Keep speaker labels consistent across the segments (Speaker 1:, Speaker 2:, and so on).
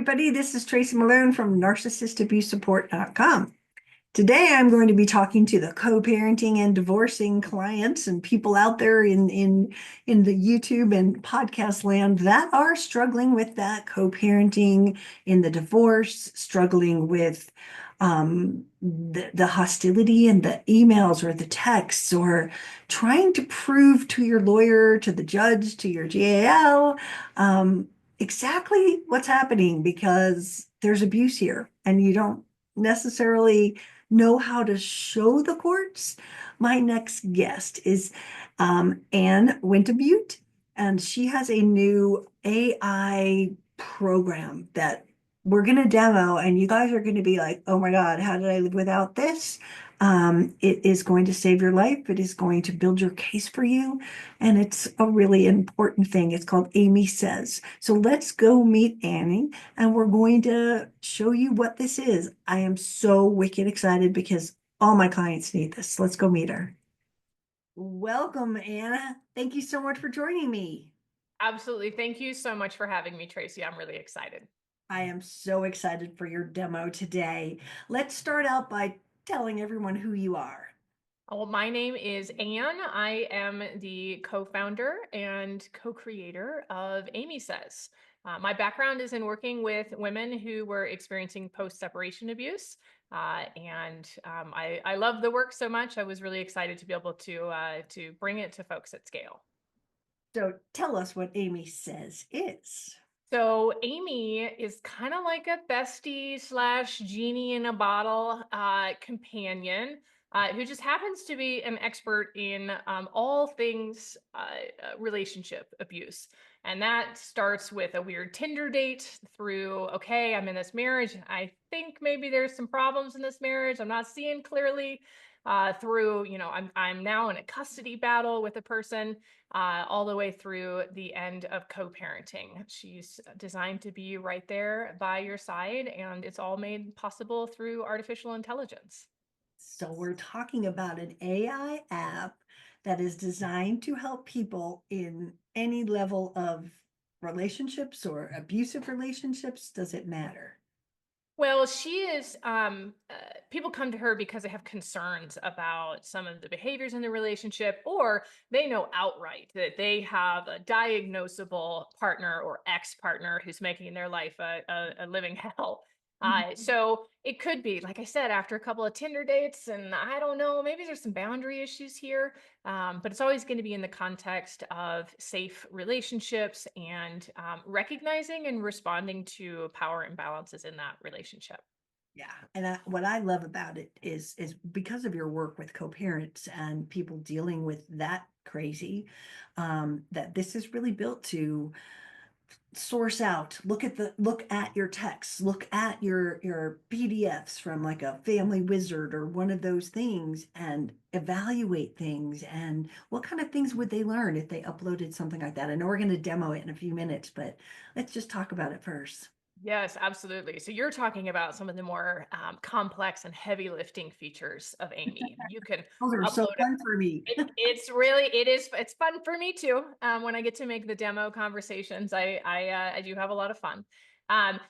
Speaker 1: everybody. This is Tracy Malone from NarcissistAbuseSupport.com. Today, I'm going to be talking to the co-parenting and divorcing clients and people out there in the YouTube and podcast land that are struggling with that co-parenting in the divorce, struggling with the hostility and the emails or the texts, or trying to prove to your lawyer, to the judge, to your GAL, exactly what's happening because there's abuse here and you don't necessarily know how to show the courts. My next guest is Anne Wintemute, and she has a new AI program that we're going to demo, and you guys are going to be like, oh my God, how did I live without this? It is going to save your life. It is going to build your case for you. And it's a really important thing. It's called Amy Says. So let's go meet Annie and we're going to show you what this is. I am so wicked excited because all my clients need this. Let's go meet her. Welcome, Anna. Thank you so much for joining me.
Speaker 2: Absolutely. Thank you so much for having me, Tracy. I'm really excited.
Speaker 1: I am so excited for your demo today. Let's start out by telling everyone who you are.
Speaker 2: Well, my name is Anne. I am the co-founder and co-creator of Amy Says. My background is in working with women who were experiencing post-separation abuse. I love the work so much. I was really excited to be able to bring it to folks at scale.
Speaker 1: So tell us what Amy Says is.
Speaker 2: So Amy is kind of like a bestie slash genie in a bottle companion who just happens to be an expert in all things relationship abuse. And that starts with a weird Tinder date through, okay, I'm in this marriage. I think maybe there's some problems in this marriage. I'm not seeing clearly. Through, I'm now in a custody battle with a person, all the way through the end of co-parenting. She's designed to be right there by your side, and it's all made possible through artificial intelligence.
Speaker 1: So we're talking about an AI app that is designed to help people in any level of relationships or abusive relationships. Does it matter?
Speaker 2: Well, she is, people come to her because they have concerns about some of the behaviors in the relationship, or they know outright that they have a diagnosable partner or ex-partner who's making their life a living hell. So it could be, like I said, after a couple of Tinder dates, and I don't know, maybe there's some boundary issues here, but it's always going to be in the context of safe relationships and recognizing and responding to power imbalances in that relationship.
Speaker 1: Yeah, and what I love about it is because of your work with co-parents and people dealing with that crazy, that this is really built to source out, look at your texts, look at your PDFs from like a family wizard or one of those things, and evaluate things. And what kind of things would they learn if they uploaded something like that? I know we're going to demo it in a few minutes, but let's just talk about it first.
Speaker 2: Yes, absolutely. So you're talking about some of the more complex and heavy lifting features of Amy. You can
Speaker 1: Those are so
Speaker 2: upload
Speaker 1: fun for me.
Speaker 2: it's fun for me too. When I get to make the demo conversations, I do have a lot of fun.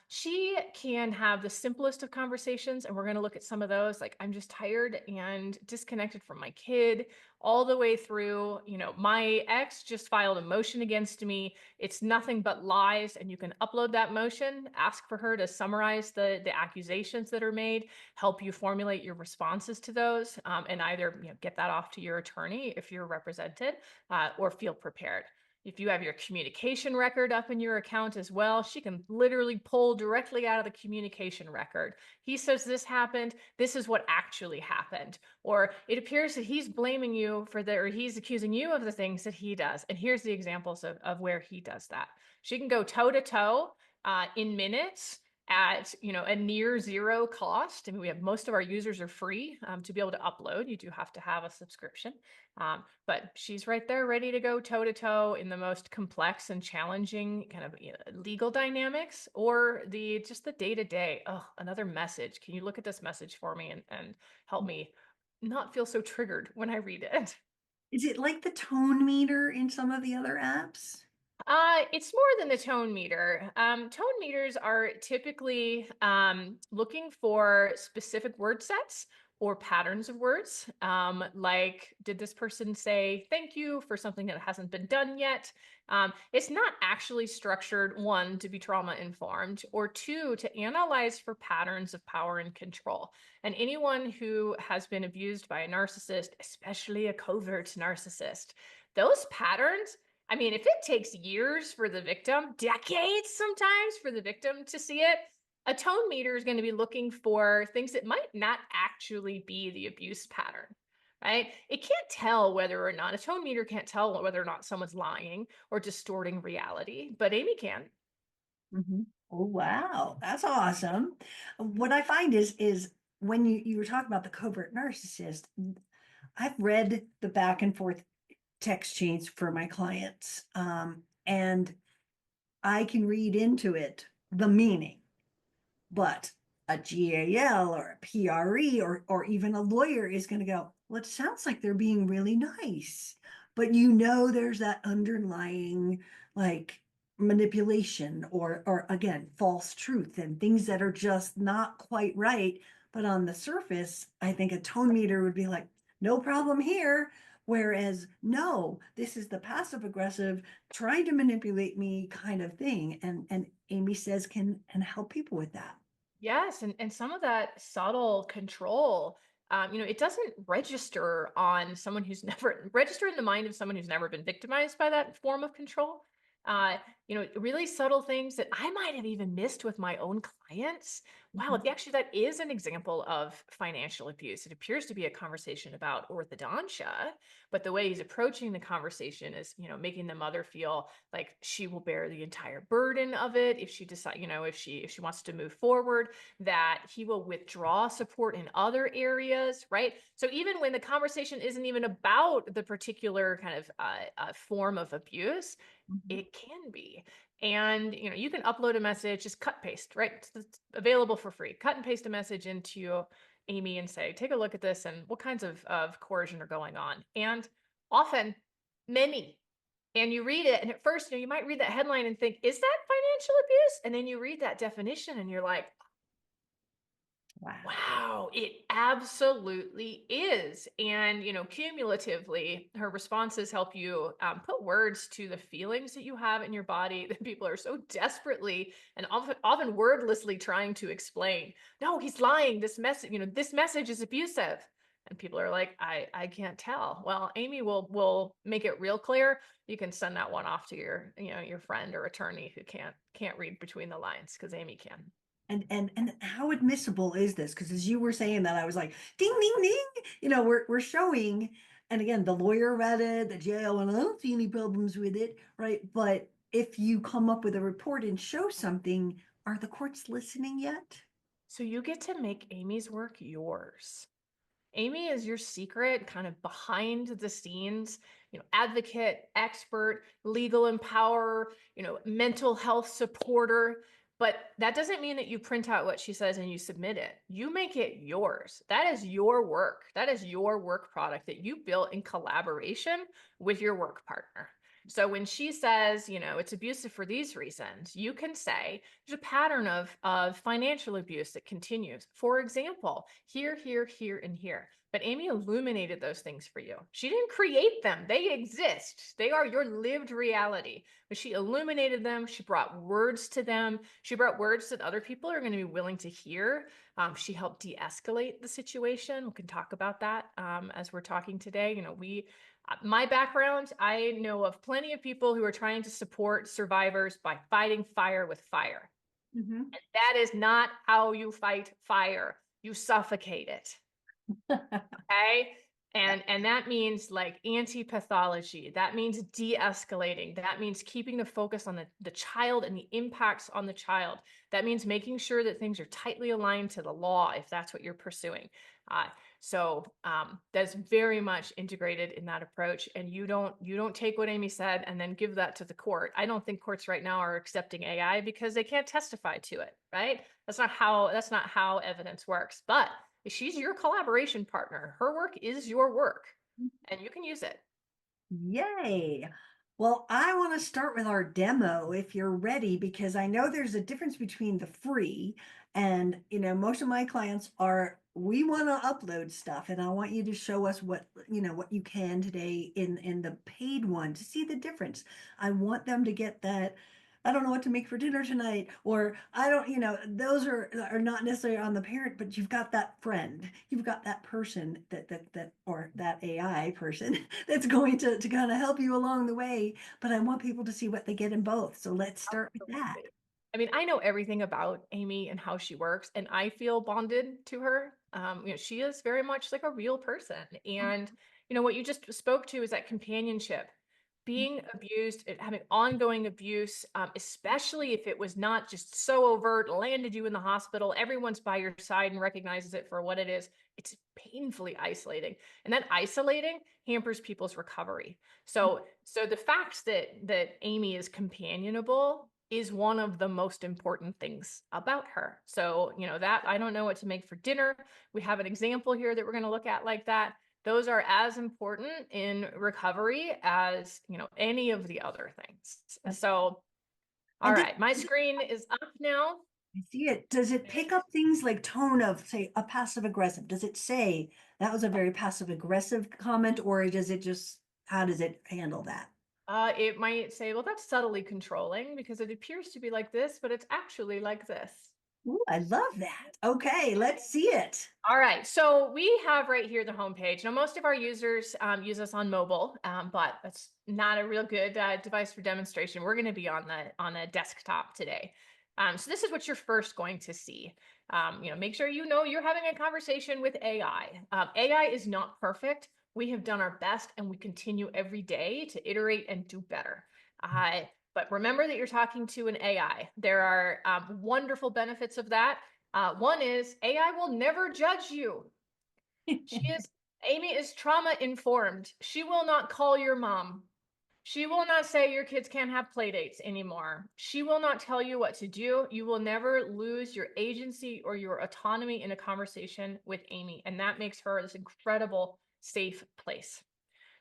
Speaker 2: She can have the simplest of conversations, and we're going to look at some of those. Like, I'm just tired and disconnected from my kid, all the way through, my ex just filed a motion against me. It's nothing but lies, and you can upload that motion, ask for her to summarize the accusations that are made, help you formulate your responses to those, and either get that off to your attorney if you're represented, or feel prepared. If you have your communication record up in your account as well, she can literally pull directly out of the communication record. He says this happened. This is what actually happened. Or it appears that he's blaming you or he's accusing you of the things that he does. And here's the examples of where he does that. She can go toe to toe in minutes at a near zero cost. I mean, we have most of our users are free to be able to upload. You do have to have a subscription, but she's right there ready to go toe to toe in the most complex and challenging kind of legal dynamics, or just the day to day. Oh, another message. Can you look at this message for me and help me not feel so triggered when I read it?
Speaker 1: Is it like the tone meter in some of the other apps?
Speaker 2: It's more than the tone meter. Tone meters are typically looking for specific word sets or patterns of words. Like, did this person say thank you for something that hasn't been done yet? It's not actually structured, one, to be trauma informed, or two, to analyze for patterns of power and control. And anyone who has been abused by a narcissist, especially a covert narcissist, those patterns, I mean, if it takes years for the victim, decades sometimes for the victim to see it, a tone meter is going to be looking for things that might not actually be the abuse pattern, right? It can't tell whether or not, a tone meter can't tell whether or not someone's lying or distorting reality, but Amy can.
Speaker 1: Mhm. Oh, wow. That's awesome. What I find is when you were talking about the covert narcissist, I've read the back and forth text chains for my clients. And I can read into it the meaning. But a GAL or a PRE or even a lawyer is going to go, well, it sounds like they're being really nice. But there's that underlying like manipulation or again, false truth and things that are just not quite right. But on the surface, I think a tone meter would be like, no problem here. Whereas, no, this is the passive aggressive trying to manipulate me kind of thing. And Amy says can help people with that.
Speaker 2: Yes, and some of that subtle control, it doesn't register on someone who's never register in the mind of someone who's never been victimized by that form of control. Really subtle things that I might have even missed with my own clients. Wow, actually, that is an example of financial abuse. It appears to be a conversation about orthodontia, but the way he's approaching the conversation is, making the mother feel like she will bear the entire burden of it if she decide, if she wants to move forward, that he will withdraw support in other areas, right? So even when the conversation isn't even about the particular kind of form of abuse,
Speaker 1: Mhm.
Speaker 2: it can be. And you can upload a message, just cut paste, right? It's available for free. Cut and paste a message into Amy and say, take a look at this and what kinds of coercion are going on. And often, many. And you read it, and at first, you might read that headline and think, is that financial abuse? And then you read that definition and you're like,
Speaker 1: Wow.
Speaker 2: wow, it absolutely is. And, cumulatively, her responses help you put words to the feelings that you have in your body that people are so desperately and often wordlessly trying to explain. No, he's lying. This message is abusive. And people are like, I can't tell. Well, Amy will make it real clear. You can send that one off to your friend or attorney who can't read between the lines, because Amy can.
Speaker 1: And how admissible is this? Because as you were saying that, I was like, ding, ding, ding. We're showing, and again, the lawyer read it, the jail, and I don't see any problems with it, right? But if you come up with a report and show something, are the courts listening yet?
Speaker 2: So you get to make Amy's work yours. Amy is your secret, kind of behind the scenes, advocate, expert, legal empowerer, mental health supporter. But that doesn't mean that you print out what she says and you submit it. You make it yours. That is your work. That is your work product that you built in collaboration with your work partner. So when she says, it's abusive for these reasons, you can say there's a pattern of financial abuse that continues. For example, here, here, here, and here. But Amy illuminated those things for you. She didn't create them. They exist. They are your lived reality. But she illuminated them. She brought words to them. She brought words that other people are going to be willing to hear. She helped de-escalate the situation. We can talk about that as we're talking today. My background, I know of plenty of people who are trying to support survivors by fighting fire with fire.
Speaker 1: Mhm.
Speaker 2: And that is not how you fight fire. You suffocate it. Okay. And that means like anti-pathology. That means de-escalating. That means keeping the focus on the child and the impacts on the child. That means making sure that things are tightly aligned to the law if that's what you're pursuing. That's very much integrated in that approach. And you don't take what Amy said and then give that to the court. I don't think courts right now are accepting AI because they can't testify to it, right? That's not how evidence works. But she's your collaboration partner. Her work is your work, and you can use it.
Speaker 1: Yay. Well, I want to start with our demo if you're ready, because I know there's a difference between the free and, most of my clients are, we want to upload stuff and I want you to show us what you can today in the paid one to see the difference. I want them to get that. I don't know what to make for dinner tonight, or I don't, those are not necessarily on the parent, but you've got that friend, you've got that person or that AI person that's going to kind of help you along the way. But I want people to see what they get in both. So let's start with that.
Speaker 2: Absolutely. I mean, I know everything about Amy and how she works, and I feel bonded to her. She is very much like a real person. And, what you just spoke to is that companionship. Being abused, having ongoing abuse, especially if it was not just so overt, landed you in the hospital, everyone's by your side and recognizes it for what it is. It's painfully isolating. And that isolating hampers people's recovery. So the fact that Amy is companionable is one of the most important things about her. So, that I don't know what to make for dinner. We have an example here that we're going to look at like that. Those are as important in recovery as, any of the other things. So, all
Speaker 1: And
Speaker 2: right, my screen is up now.
Speaker 1: I see it. Does it pick up things like tone of, say, a passive aggressive? Does it say that was a very passive aggressive comment, or does it just, how does it handle that?
Speaker 2: It might say, well, that's subtly controlling because it appears to be like this, but it's actually like this.
Speaker 1: Ooh, I love that. Okay, let's see it.
Speaker 2: All right, so we have right here the homepage. Now, most of our users use us on mobile, but that's not a real good device for demonstration. We're going to be on a desktop today. So this is what you're first going to see. Make sure you're having a conversation with AI. AI is not perfect. We have done our best, and we continue every day to iterate and do better. But remember that you're talking to an AI. There are wonderful benefits of that. One is AI will never judge you. Amy is trauma informed. She will not call your mom. She will not say your kids can't have play dates anymore. She will not tell you what to do. You will never lose your agency or your autonomy in a conversation with Amy. And that makes her this incredible, safe place.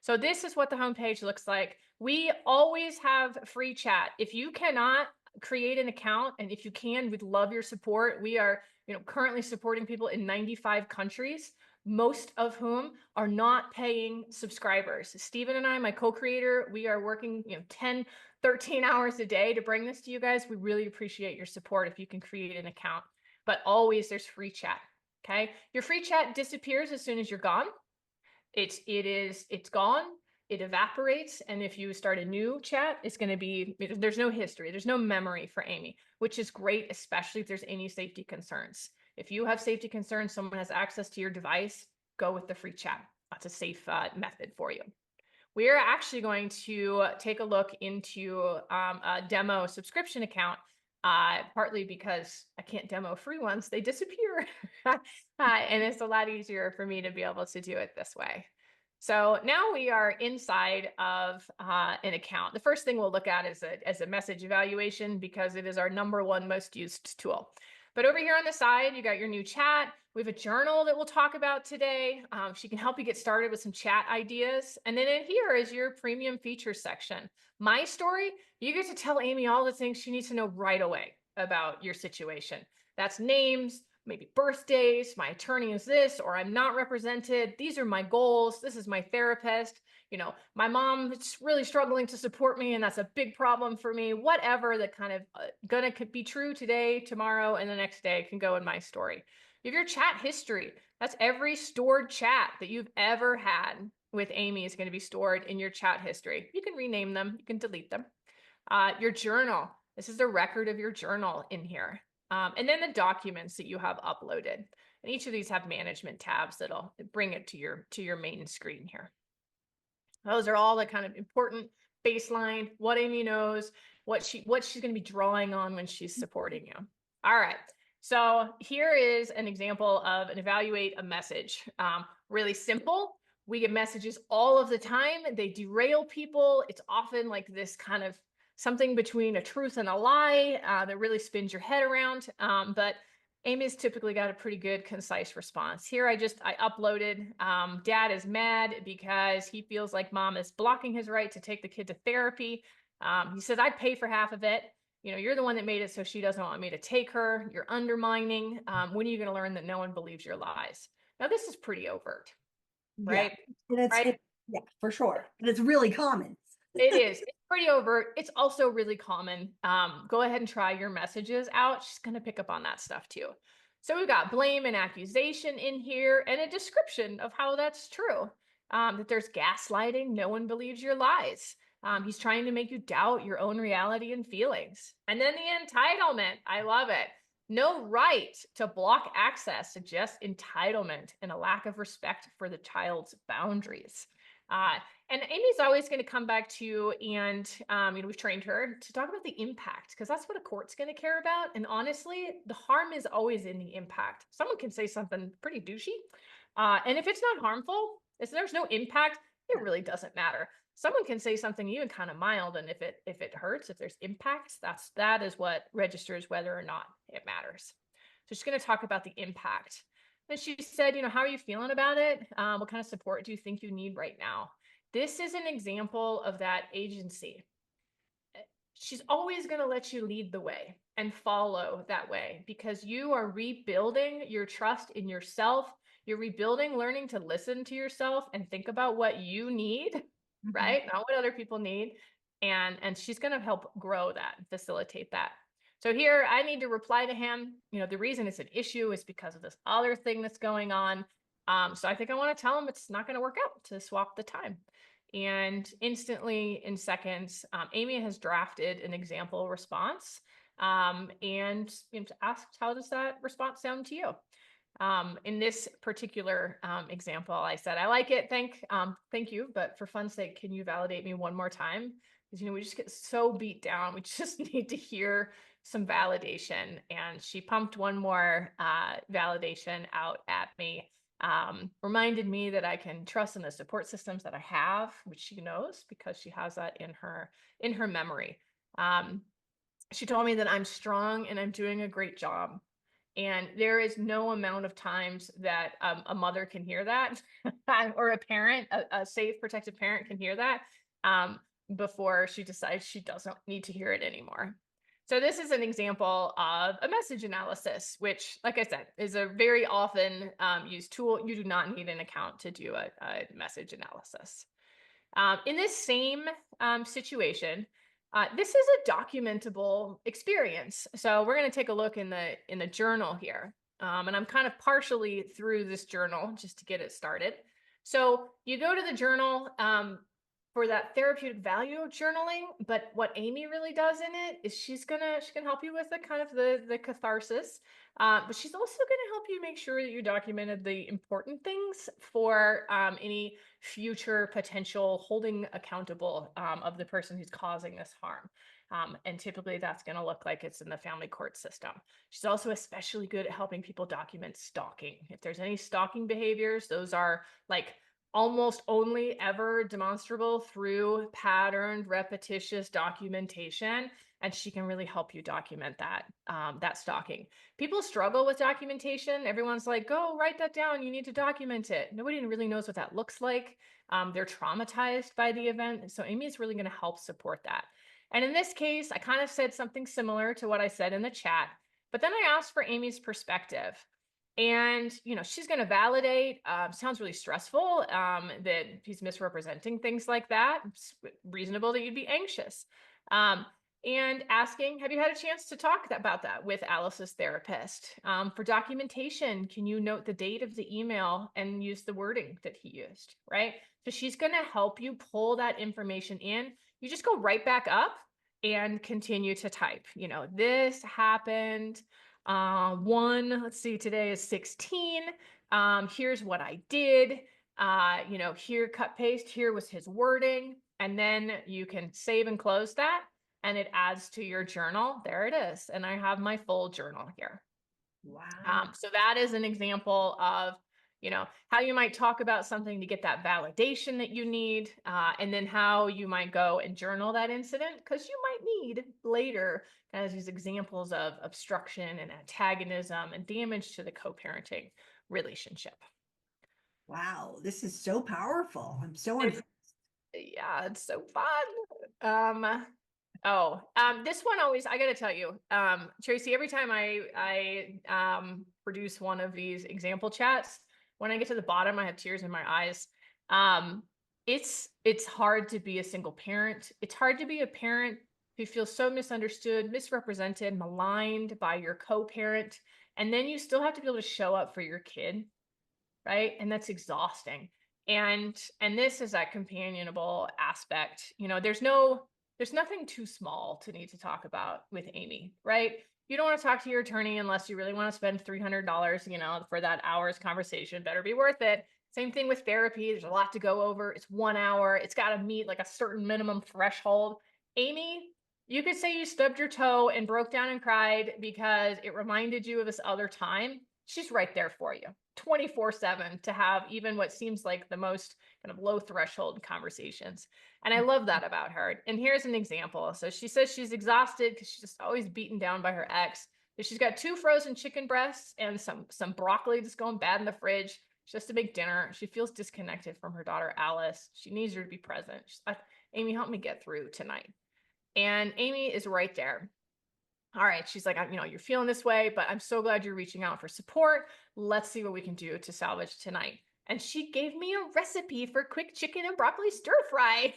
Speaker 2: So this is what the homepage looks like. We always have free chat. If you cannot create an account, and if you can, we'd love your support. We are, currently supporting people in 95 countries, most of whom are not paying subscribers. Stephen and I, my co-creator, we are working, 10, 13 hours a day to bring this to you guys. We really appreciate your support if you can create an account. But always there's free chat. Okay. Your free chat disappears as soon as you're gone. It's gone, it evaporates. And if you start a new chat, it's going to be, there's no history, there's no memory for Amy, which is great, especially if there's any safety concerns. If you have safety concerns, someone has access to your device, go with the free chat. That's a safe method for you. We're actually going to take a look into a demo subscription account, partly because I can't demo free ones, they disappear. And it's a lot easier for me to be able to do it this way. So now we are inside of an account. The first thing we'll look at is a message evaluation, because it is our #1 most used tool. But over here on the side, you got your new chat. We have a journal that we'll talk about today. She can help you get started with some chat ideas. And then in here is your premium features section. My story, you get to tell Amy all the things she needs to know right away about your situation. That's names, maybe birthdays, my attorney is this, or I'm not represented. These are my goals. This is my therapist. My mom is really struggling to support me, and that's a big problem for me. Whatever that kind of gonna be true today, tomorrow, and the next day can go in my story. You have your chat history. That's every stored chat that you've ever had with Amy is going to be stored in your chat history. You can rename them, you can delete them. Your journal. This is the record of your journal in here. And then the documents that you have uploaded. And each of these have management tabs that'll bring it to your main screen here. Those are all the kind of important baseline, what Amy knows, what she's going to be drawing on when she's supporting you. All right. So here is an example of an evaluate a message. Really simple. We get messages all of the time. They derail people. It's often like this kind of something between a truth and a lie that really spins your head around. But Amy's typically got a pretty good, concise response. Here, I uploaded, dad is mad because he feels like mom is blocking his right to take the kid to therapy. He says, I'd pay for half of it. You know, you're the one that made it so she doesn't want me to take her. You're undermining. When are you going to learn that no one believes your lies? Now, this is pretty overt,
Speaker 1: Yeah.
Speaker 2: right?
Speaker 1: And
Speaker 2: Right?
Speaker 1: yeah, for sure. And it's really common.
Speaker 2: It is. It's pretty overt. It's also really common. Go ahead and try your messages out. She's going to pick up on that stuff too. So we've got blame and accusation in here and a description of how that's true. That there's gaslighting. No one believes your lies. He's trying to make you doubt your own reality and feelings. And then the entitlement. I love it. No right to block access suggests entitlement and a lack of respect for the child's boundaries. And Amy's always going to come back to, and we've trained her to talk about the impact, because that's what a court's going to care about. And honestly, the harm is always in the impact. Someone can say something pretty douchey, and if it's not harmful, if there's no impact, it really doesn't matter. Someone can say something even kind of mild, and if it hurts, if there's impacts, that is what registers whether or not it matters. So she's going to talk about the impact. And she said, how are you feeling about it? What kind of support do you think you need right now? This is an example of that agency. She's always going to let you lead the way and follow that way, because you are rebuilding your trust in yourself. You're rebuilding, learning to listen to yourself and think about what you need, right? Not what other people need. And she's going to help grow that, facilitate that. So here I need to reply to him. The reason it's an issue is because of this other thing that's going on. So I think I want to tell him it's not going to work out to swap the time. And instantly, in seconds, Amy has drafted an example response, and asked, how does that response sound to you? In this particular example, I said, I like it. Thank you. But for fun's sake, can you validate me one more time? Because, we just get so beat down. We just need to hear some validation. And she pumped one more validation out at me. Reminded me that I can trust in the support systems that I have, which she knows because she has that in her memory. She told me that I'm strong and I'm doing a great job. And there is no amount of times that a mother can hear that or a parent, a safe, protective parent can hear that before she decides she doesn't need to hear it anymore. So this is an example of a message analysis, which, like I said, is a very often used tool. You do not need an account to do a message analysis. In this same situation, this is a documentable experience. So we're going to take a look in the journal here. And I'm kind of partially through this journal just to get it started. So you go to the journal for that therapeutic value of journaling, but what Amy really does in it is she can help you with the kind of the catharsis, but she's also going to help you make sure that you documented the important things for any future potential holding accountable of the person who's causing this harm. And typically that's going to look like it's in the family court system. She's also especially good at helping people document stalking. If there's any stalking behaviors, those are like almost only ever demonstrable through patterned, repetitious documentation. And she can really help you document that, that stalking. People struggle with documentation. Everyone's like, go write that down. You need to document it. Nobody really knows what that looks like. They're traumatized by the event. So Amy is really going to help support that. And in this case, I kind of said something similar to what I said in the chat, but then I asked for Amy's perspective. And, she's going to validate, sounds really stressful, that he's misrepresenting things like that. It's reasonable that you'd be anxious. And asking, have you had a chance to talk about that with Alice's therapist? For documentation, can you note the date of the email and use the wording that he used, right? So she's going to help you pull that information in. You just go right back up and continue to type, this happened. Let's see, today is 16. Here's what I did. Here, cut paste, here was his wording. And then you can save and close that and it adds to your journal. There it is. And I have my full journal here.
Speaker 1: Wow.
Speaker 2: So that is an example of, how you might talk about something to get that validation that you need, and then how you might go and journal that incident, because you might need later kind of these examples of obstruction and antagonism and damage to the co-parenting relationship.
Speaker 1: Wow, this is so powerful. I'm so
Speaker 2: It's,
Speaker 1: impressed.
Speaker 2: yeah, it's so fun. This one always, I gotta tell you, Tracy, every time I produce one of these example chats, when I get to the bottom, I have tears in my eyes. It's hard to be a single parent. It's hard to be a parent who feels so misunderstood, misrepresented, maligned by your co-parent, and then you still have to be able to show up for your kid, right? And that's exhausting. And this is that companionable aspect. There's nothing too small to need to talk about with Amy, right? You don't want to talk to your attorney unless you really want to spend $300, for that hour's conversation. Better be worth it. Same thing with therapy. There's a lot to go over. It's 1 hour. It's got to meet like a certain minimum threshold. Amy, you could say you stubbed your toe and broke down and cried because it reminded you of this other time. She's right there for you 24/7 to have even what seems like the most kind of low threshold conversations. And I love that about her. And here's an example. So she says she's exhausted because she's just always beaten down by her ex. But she's got 2 frozen chicken breasts and some broccoli that's going bad in the fridge. She has to make dinner. She feels disconnected from her daughter, Alice. She needs her to be present. She's like, Amy, help me get through tonight. And Amy is right there. All right, she's like, you're feeling this way, but I'm so glad you're reaching out for support. Let's see what we can do to salvage tonight. And she gave me a recipe for quick chicken and broccoli stir fry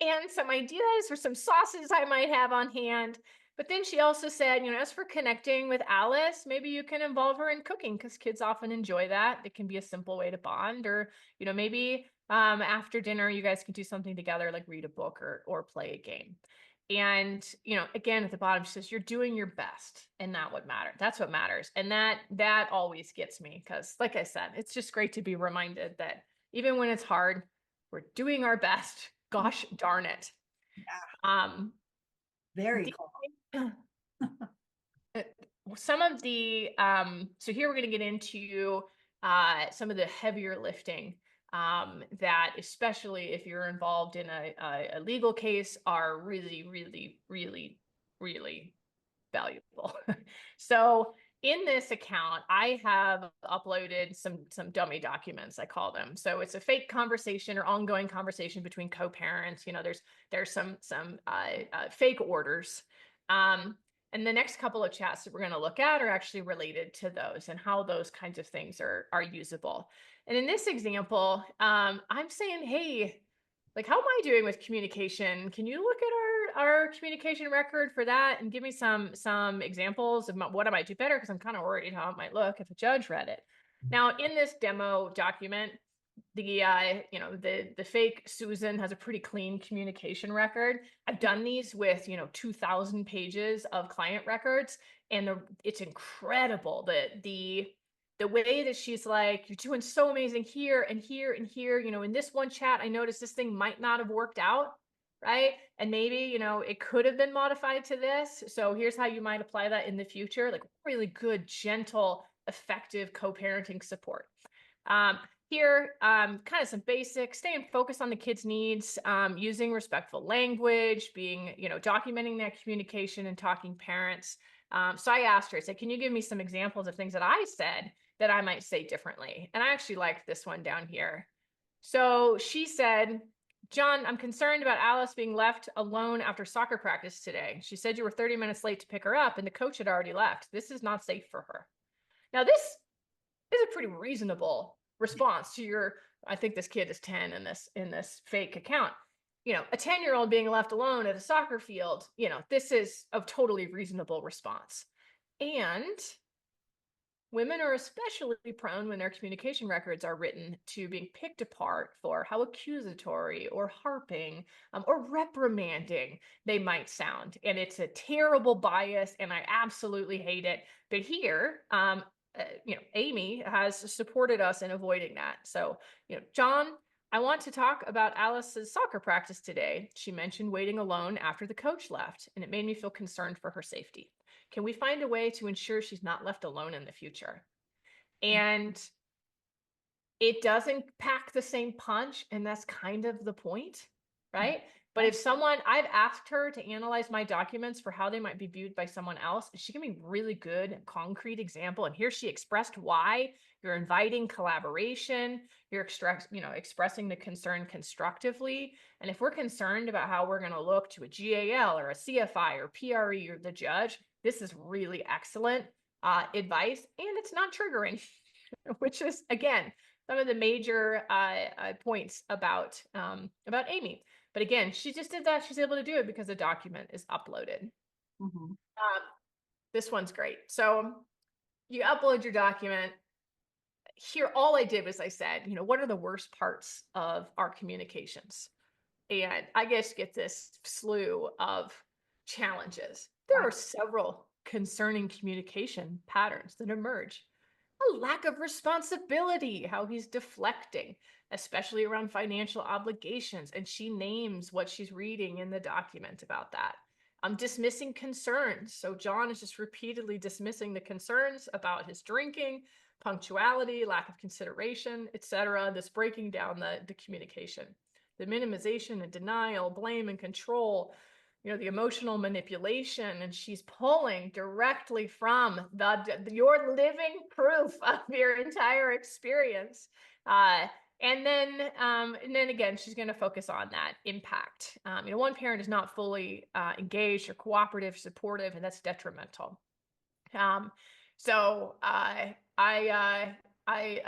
Speaker 2: and some ideas for some sauces I might have on hand. But then she also said, as for connecting with Alice, maybe you can involve her in cooking because kids often enjoy that. It can be a simple way to bond, or, maybe after dinner, you guys can do something together, like read a book or play a game. And, again, at the bottom, she says, you're doing your best, and that's what matters. And that always gets me because, like I said, it's just great to be reminded that even when it's hard, we're doing our best. Gosh darn it.
Speaker 1: Very cool.
Speaker 2: Some of the, so here we're going to get into some of the heavier lifting that, especially if you're involved in a legal case, are really, really, really, really valuable. So in this account, I have uploaded some dummy documents, I call them. So it's a fake conversation or ongoing conversation between co-parents. There's some fake orders. And the next couple of chats that we're going to look at are actually related to those and how those kinds of things are usable. And in this example, I'm saying, hey, like, how am I doing with communication? Can you look at our communication record for that and give me some examples of what I might do better? Because I'm kind of worried how it might look if a judge read it. Now, in this demo document, the fake Susan has a pretty clean communication record. I've done these with 2,000 pages of client records, and it's incredible the way that she's like, you're doing so amazing here and here and here. In this one chat, I noticed this thing might not have worked out, right? And maybe it could have been modified to this. So here's how you might apply that in the future. Like, really good, gentle, effective co-parenting support. Here, kind of some basics, staying focused on the kids' needs, using respectful language, being, documenting that communication and talking parents. So I asked her, I said, can you give me some examples of things that I said that I might say differently? And I actually liked this one down here. So she said, John, I'm concerned about Alice being left alone after soccer practice today. She said you were 30 minutes late to pick her up and the coach had already left. This is not safe for her. Now, this is a pretty reasonable response to I think this kid is 10 in this fake account. A 10-year-old being left alone at a soccer field, this is a totally reasonable response. And women are especially prone when their communication records are written to being picked apart for how accusatory or harping or reprimanding they might sound. And it's a terrible bias, and I absolutely hate it. But here, Amy has supported us in avoiding that. So, John, I want to talk about Alice's soccer practice today. She mentioned waiting alone after the coach left, and it made me feel concerned for her safety. Can we find a way to ensure she's not left alone in the future? And it doesn't pack the same punch, and that's kind of the point, right? But if someone, I've asked her to analyze my documents for how they might be viewed by someone else, she gave me really good concrete example. And here she expressed why you're inviting collaboration, you're expressing the concern constructively. And if we're concerned about how we're going to look to a GAL or a CFI or PRE or the judge, this is really excellent advice, and it's not triggering, which is, again, some of the major points about Amy. But again, she just did that. She's able to do it because the document is uploaded.
Speaker 1: Mhm.
Speaker 2: This one's great. So you upload your document. Here, all I did was I said, what are the worst parts of our communications? And I guess get this slew of challenges. There
Speaker 1: Wow.
Speaker 2: are several concerning communication patterns that emerge. A lack of responsibility, how he's deflecting, especially around financial obligations. And she names what she's reading in the document about that. Dismissing concerns. So John is just repeatedly dismissing the concerns about his drinking, punctuality, lack of consideration, etc. This breaking down the communication. The minimization and denial, blame and control, the emotional manipulation, and she's pulling directly from your living proof of your entire experience. And then again, she's going to focus on that impact. One parent is not fully engaged or cooperative, supportive, and that's detrimental. So I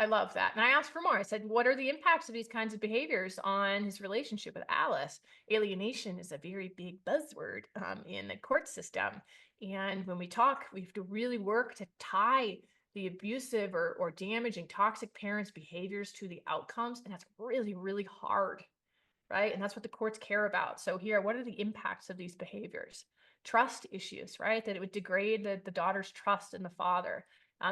Speaker 2: love that. And I asked for more. I said, what are the impacts of these kinds of behaviors on his relationship with Alice? Alienation is a very big buzzword in the court system. And when we talk, we have to really work to tie the abusive or damaging toxic parents' behaviors to the outcomes. And that's really, really hard, right? And that's what the courts care about. So here, what are the impacts of these behaviors? Trust issues, right? That it would degrade the daughter's trust in the father,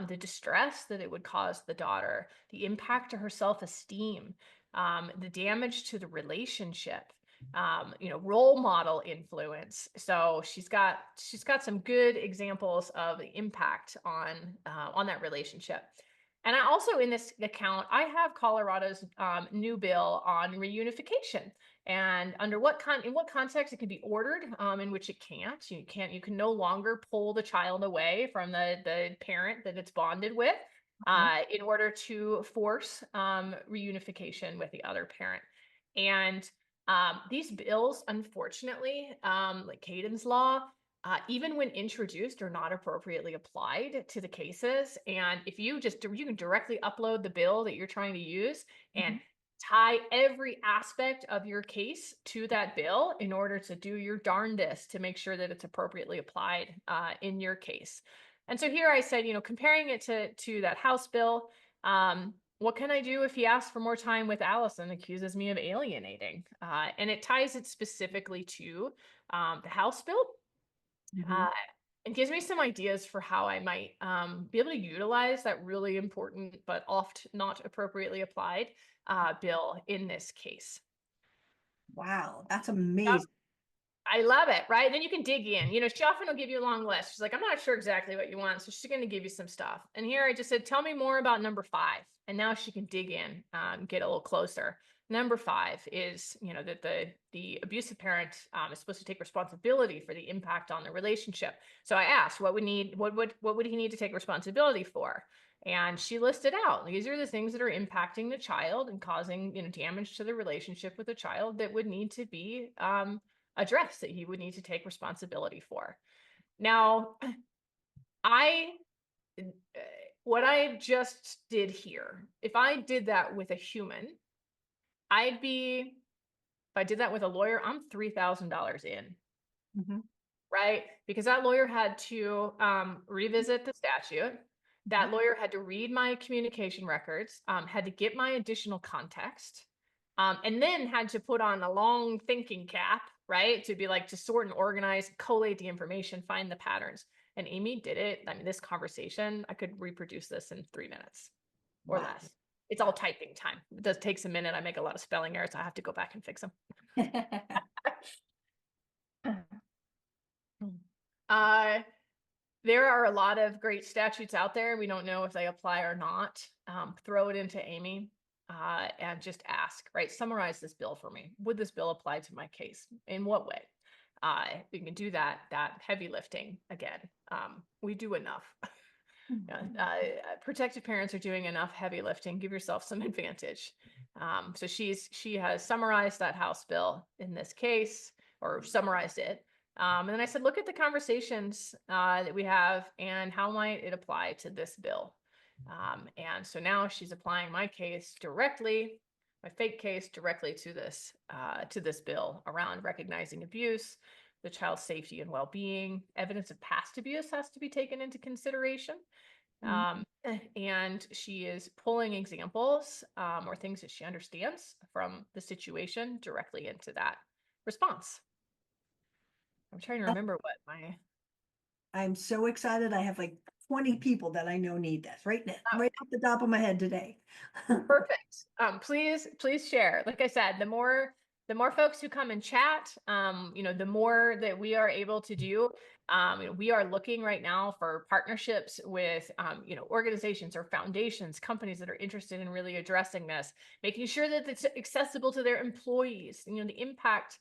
Speaker 2: the distress that it would cause the daughter, the impact to her self-esteem, the damage to the relationship, role model influence. So she's got some good examples of the impact on that relationship. And I also, in this account, I have Colorado's new bill on reunification, and in what context it can be ordered, in which it can't. You can no longer pull the child away from the parent that it's bonded with in order to force reunification with the other parent. And these bills, unfortunately, like Caden's Law, even when introduced, are not appropriately applied to the cases. And if you can directly upload the bill that you're trying to use and tie every aspect of your case to that bill in order to do your darndest to make sure that it's appropriately applied in your case. And so here I said, comparing it to that House bill, what can I do if he asks for more time with Alice and accuses me of alienating? And it ties it specifically to the House bill. It gives me some ideas for how I might be able to utilize that really important but oft not appropriately applied bill in this case.
Speaker 1: Wow, that's amazing.
Speaker 2: I love it, right? Then you can dig in. She often will give you a long list. She's like, I'm not sure exactly what you want. So she's going to give you some stuff. And here I just said, tell me more about number 5. And now she can dig in, get a little closer. Number 5 is, that the abusive parent is supposed to take responsibility for the impact on the relationship. So I asked, what would he need to take responsibility for? And she listed out, these are the things that are impacting the child and causing, damage to the relationship with the child that would need to be address that he would need to take responsibility for. Now, what I just did here, if I did that with a human, if I did that with a lawyer, I'm $3,000 in, right? Because that lawyer had to revisit the statute. That lawyer had to read my communication records, had to get my additional context, and then had to put on a long thinking cap, right? To be like, to sort and organize, collate the information, find the patterns. And Amy did it. I mean, this conversation, I could reproduce this in 3 minutes or less. It's all typing time. It takes a minute. I make a lot of spelling errors. I have to go back and fix them. There are a lot of great statutes out there. We don't know if they apply or not. Throw it into Amy and just ask, right? Summarize this bill for me. Would this bill apply to my case? In what way? You can do that heavy lifting again. We do enough. Protective parents are doing enough heavy lifting. Give yourself some advantage. So she has summarized that House bill in this case, or summarized it. And then I said, look at the conversations that we have and how might it apply to this bill. And so now she's applying my case directly, my fake case directly to this bill around recognizing abuse, the child's safety and well-being. Evidence of past abuse has to be taken into consideration. And she is pulling examples or things that she understands from the situation directly into that response. I'm trying to remember what my...
Speaker 1: I'm so excited. I have like 20 people that I know need this right now, right off the top of my head today.
Speaker 2: Perfect. Please share. Like I said, the more folks who come and chat, the more that we are able to do. We are looking right now for partnerships with, organizations or foundations, companies that are interested in really addressing this, making sure that it's accessible to their employees. The impact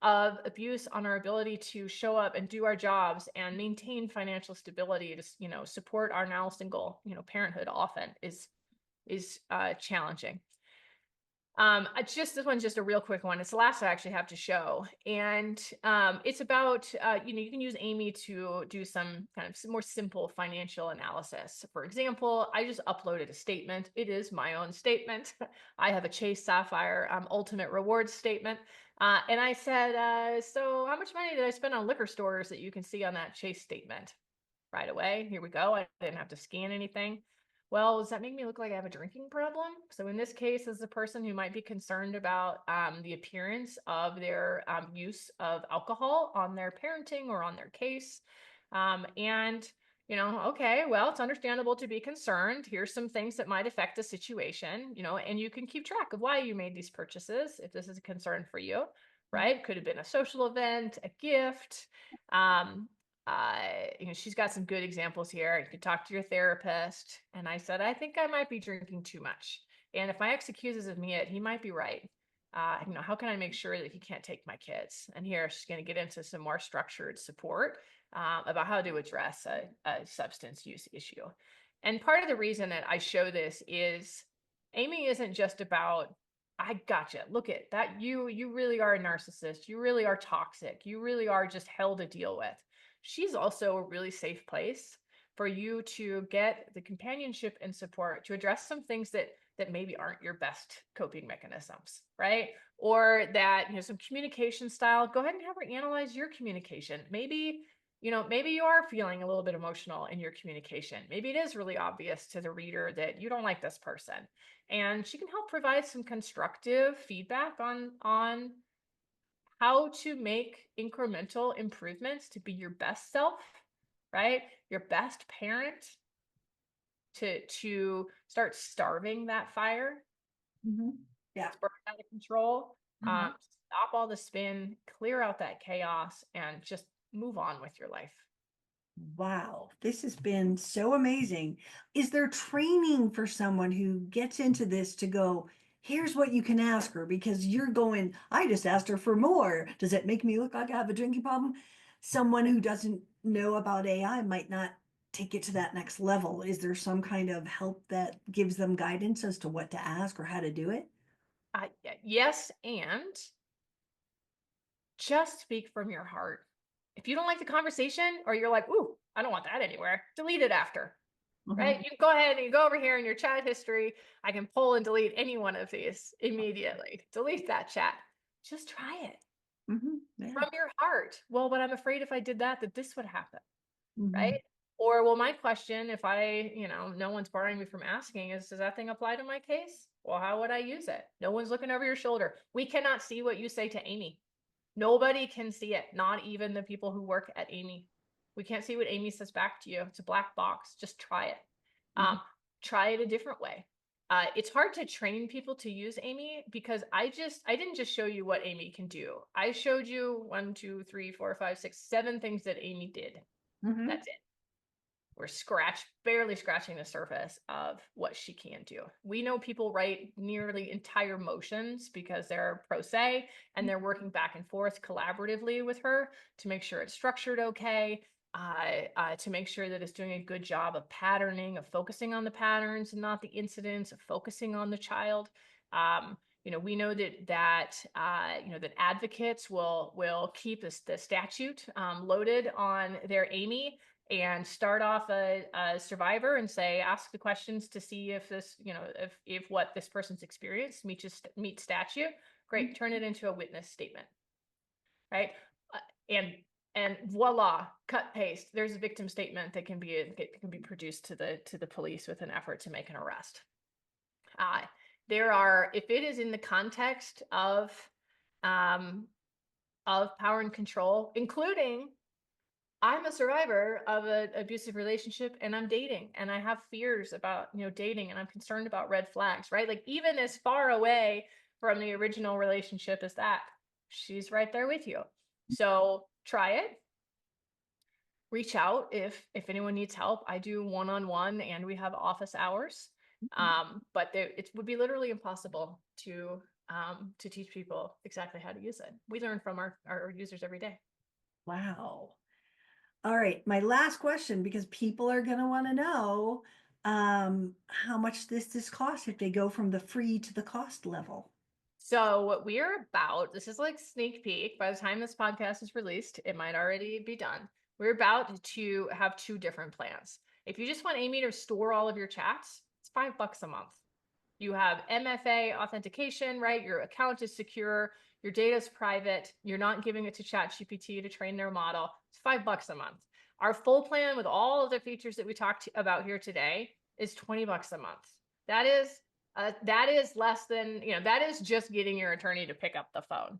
Speaker 2: of abuse on our ability to show up and do our jobs and maintain financial stability to, support our now single, parenthood often is challenging. This one's just a real quick one. It's the last I actually have to show. And it's about, you can use Amy to do some kind of more simple financial analysis. For example, I just uploaded a statement. It is my own statement. I have a Chase Sapphire Ultimate Rewards statement. And I said, so how much money did I spend on liquor stores that you can see on that Chase statement? Right away. Here we go. I didn't have to scan anything. Well, does that make me look like I have a drinking problem? So in this case, as a person who might be concerned about the appearance of their use of alcohol on their parenting or on their case. Okay, well, it's understandable to be concerned. Here's some things that might affect the situation, and you can keep track of why you made these purchases if this is a concern for you, right? Could have been a social event, a gift. She's got some good examples here. You could talk to your therapist. And I said, I think I might be drinking too much. And if my ex accuses of me, he might be right. How can I make sure that he can't take my kids? And here she's going to get into some more structured support about how to address a substance use issue. And part of the reason that I show this is Amy isn't just about, I gotcha. Look at that. You really are a narcissist. You really are toxic. You really are just hell to deal with. She's also a really safe place for you to get the companionship and support to address some things that maybe aren't your best coping mechanisms, right? Or that, some communication style. Go ahead and have her analyze your communication. Maybe you are feeling a little bit emotional in your communication. Maybe it is really obvious to the reader that you don't like this person. And she can help provide some constructive feedback on how to make incremental improvements to be your best self, right? Your best parent, to start starving that fire.
Speaker 1: Yeah.
Speaker 2: It's burning out of control. Stop all the spin, clear out that chaos, and just move on with your life.
Speaker 1: Wow, this has been so amazing. Is there training for someone who gets into this to go, here's what you can ask her? Because you're going, I just asked her for more. Does it make me look like I have a drinking problem? Someone who doesn't know about AI might not take it to that next level. Is there some kind of help that gives them guidance as to what to ask or how to do it?
Speaker 2: Yes, and just speak from your heart. If you don't like the conversation, or you're like, ooh, I don't want that anywhere, delete it after. Right? You can go ahead and you go over here in your chat history. I can pull and delete any one of these immediately. Delete that chat. Just try it from your heart. Well, but I'm afraid if I did that this would happen. Right? Or, well, my question, if no one's barring me from asking, is, does that thing apply to my case? Well, how would I use it? No one's looking over your shoulder. We cannot see what you say to Amy. Nobody can see it, not even the people who work at Amy. We can't see what Amy says back to you. It's a black box. Just try it. Try it a different way. It's hard to train people to use Amy because I didn't just show you what Amy can do. I showed you 1, 2, 3, 4, 5, 6, 7 things that Amy did. That's it. we're barely scratching the surface of what she can do. We know people write nearly entire motions because they're pro se and they're working back and forth collaboratively with her to make sure it's structured okay, to make sure that it's doing a good job of patterning, of focusing on the patterns and not the incidents, of focusing on the child. We know that advocates will keep the statute loaded on their Amy and start off a survivor and say, ask the questions to see if this, if what this person's experience meets statute. Great, turn it into a witness statement, right? And voila, cut paste. There's a victim statement that can be produced to the police with an effort to make an arrest. If it is in the context of power and control, including I'm a survivor of an abusive relationship and I'm dating and I have fears about, dating and I'm concerned about red flags, right? Like even as far away from the original relationship as that, she's right there with you. So try it. Reach out if anyone needs help. I do one-on-one and we have office hours. But it would be literally impossible to teach people exactly how to use it. We learn from our users every day.
Speaker 1: Wow. All right, my last question, because people are going to want to know how much this costs if they go from the free to the cost level.
Speaker 2: So what we're about, this is like sneak peek. By the time this podcast is released, it might already be done. We're about to have 2 different plans. If you just want Amy to store all of your chats, it's $5 a month. You have MFA authentication, right? Your account is secure. Your data is private. You're not giving it to ChatGPT to train their model. It's $5 a month. Our full plan with all of the features that we talked about here today is $20 a month. That is less than, that is just getting your attorney to pick up the phone.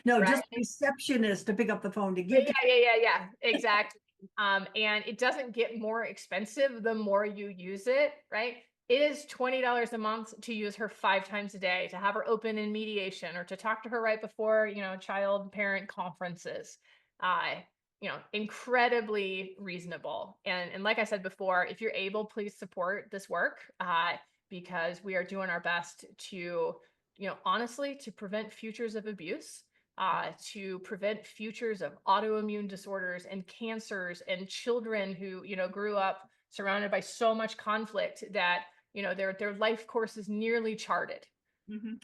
Speaker 1: No,
Speaker 2: right?
Speaker 1: just receptionist to pick up the phone to give.
Speaker 2: Yeah, exactly. And it doesn't get more expensive the more you use it, right? It is $20 a month to use her 5 times a day, to have her open in mediation or to talk to her right before, child parent conferences. Incredibly reasonable. And like I said before, if you're able, please support this work because we are doing our best to, honestly, to prevent futures of abuse, to prevent futures of autoimmune disorders and cancers and children who, grew up surrounded by so much conflict that, their life course is nearly charted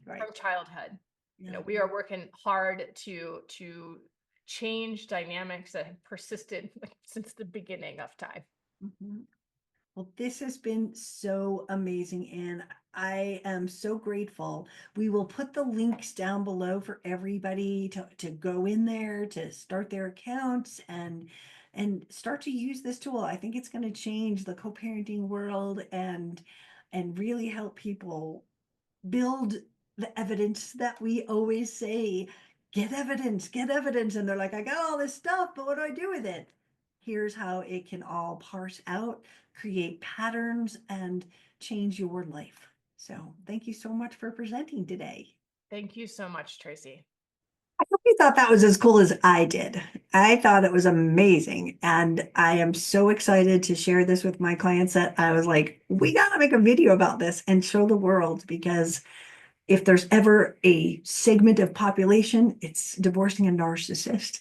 Speaker 1: Right.
Speaker 2: from childhood.
Speaker 1: Yeah.
Speaker 2: We are working hard to change dynamics that have persisted since the beginning of time.
Speaker 1: Well, this has been so amazing, and I am so grateful. We will put the links down below for everybody to go in there to start their accounts and start to use this tool. I think it's going to change the co-parenting world and really help people build the evidence that we always say, get evidence, get evidence. And they're like, I got all this stuff, but what do I do with it? Here's how it can all parse out, create patterns, and change your life. So thank you so much for presenting today.
Speaker 2: Thank you so much, Tracy.
Speaker 1: I hope you thought that was as cool as I did. I thought it was amazing. And I am so excited to share this with my clients that I was like, we got to make a video about this and show the world, because if there's ever a segment of population, it's divorcing a narcissist,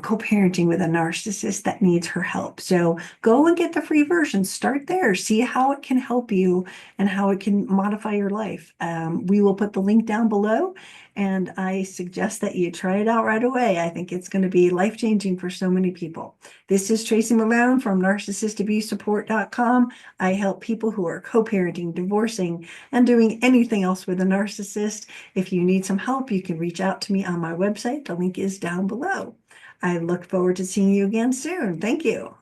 Speaker 1: co-parenting with a narcissist that needs her help. So go and get the free version. Start there. See how it can help you and how it can modify your life. We will put the link down below, and I suggest that you try it out right away. I think it's going to be life-changing for so many people. This is Tracy Malone from NarcissistAbuseSupport.com. I help people who are co-parenting, divorcing, and doing anything else with a narcissist. If you need some help, you can reach out to me on my website. The link is down below. I look forward to seeing you again soon. Thank you.